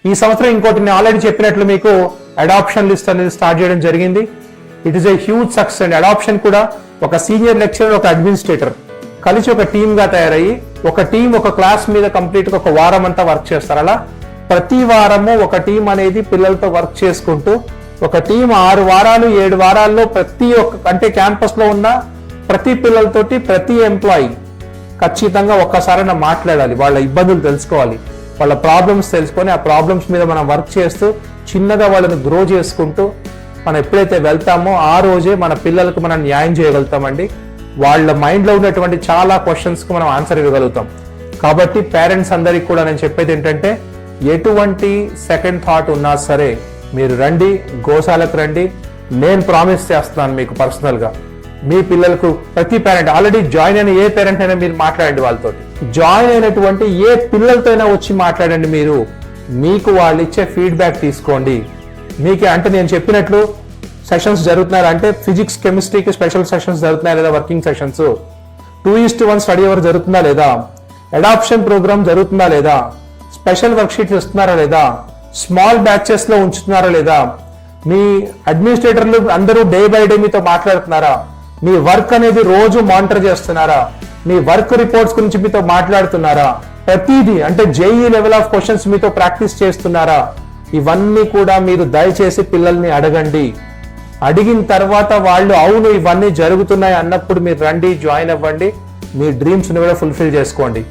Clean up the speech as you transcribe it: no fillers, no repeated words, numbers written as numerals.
ఈ సంవత్సరం ఇంకోటి నేను ఆల్రెడీ చెప్పినట్లు మీకు అడాప్షన్ లిస్ట్ అనేది స్టార్ట్ చేయడం జరిగింది. It is a huge success and adoption కూడా ఒక సీనియర్ లెక్చరర్, ఒక అడ్మినిస్ట్రేటర్ కలిసి ఒక టీమ్ గా తయారయ్యి ఒక టీం ఒక క్లాస్ మీద కంప్లీట్ గా ఒక వారం అంతా వర్క్ చేస్తారు. అలా ప్రతి వారము ఒక టీం అనేది పిల్లలతో వర్క్ చేసుకుంటూ ఒక టీం 6 వారాలు 7 వారాల్లో ప్రతి ఒక్క అంటే క్యాంపస్ లో ఉన్న ప్రతి పిల్లలతోటి ప్రతి ఎంప్లాయీ ఖచ్చితంగా ఒక్కసారైనా మాట్లాడాలి, వాళ్ళ ఇబ్బందులు తెలుసుకోవాలి, వాళ్ళ ప్రాబ్లమ్స్ తెలుసుకొని ఆ ప్రాబ్లమ్స్ మీద మనం వర్క్ చేస్తూ చిన్నగా వాళ్ళని గ్రో చేసుకుంటూ మనం ఎప్పుడైతే వెళ్తామో ఆ రోజే మన పిల్లలకు మనం న్యాయం చేయగలుగుతామండి. వాళ్ళ మైండ్లో ఉన్నటువంటి చాలా క్వశ్చన్స్కి మనం ఆన్సర్ ఇవ్వగలుగుతాం. కాబట్టి పేరెంట్స్ అందరికీ కూడా నేను చెప్పేది ఏంటంటే ఎటువంటి సెకండ్ థాట్ ఉన్నా సరే మీరు రండి, గోశాలకు రండి. నేను ప్రామిస్ చేస్తున్నాను మీకు పర్సనల్గా, మీ పిల్లలకు ప్రతి పేరెంట్ ఆల్రెడీ జాయిన్ అయిన ఏ పేరెంట్ అయినా మీరు మాట్లాడండి, వాళ్ళతో జాయిన్ అయినటువంటి ఏ పిల్లలతో అయినా వచ్చి మాట్లాడండి. మీరు మీకు వాళ్ళు ఇచ్చే ఫీడ్బ్యాక్ తీసుకోండి. మీకే అంటే నేను చెప్పినట్లు సెషన్స్ జరుగుతున్నారా అంటే ఫిజిక్స్ కెమిస్ట్రీకి స్పెషల్ సెషన్స్ జరుగుతున్నాయా లేదా, వర్కింగ్ సెషన్స్ 2:1 స్టడీ అవర్ జరుగుతుందా లేదా, అడాప్షన్ ప్రోగ్రామ్ జరుగుతుందా లేదా, స్పెషల్ వర్క్ షీట్స్ ఇస్తున్నారా లేదా, స్మాల్ బ్యాచెస్ లో ఉంచుతున్నారా లేదా, మీ అడ్మినిస్ట్రేటర్లు అందరూ డే బై డే మీతో మాట్లాడుతున్నారా, మీ వర్క్ అనేది రోజు మానిటర్ చేస్తున్నారా, మీ వర్క్ రిపోర్ట్స్ గురించి మీతో మాట్లాడుతున్నారా, ప్రతిదీ అంటే జేఈ లెవెల్ ఆఫ్ క్వశ్చన్స్ మీతో ప్రాక్టీస్ చేస్తున్నారా, ఇవన్నీ కూడా మీరు దయచేసి పిల్లల్ని అడగండి. అడిగిన తర్వాత వాళ్ళు అవును ఇవన్నీ జరుగుతున్నాయి అన్నప్పుడు మీరు రండి, జాయిన్ అవ్వండి, మీ డ్రీమ్స్ ని కూడా ఫుల్ఫిల్ చేసుకోండి.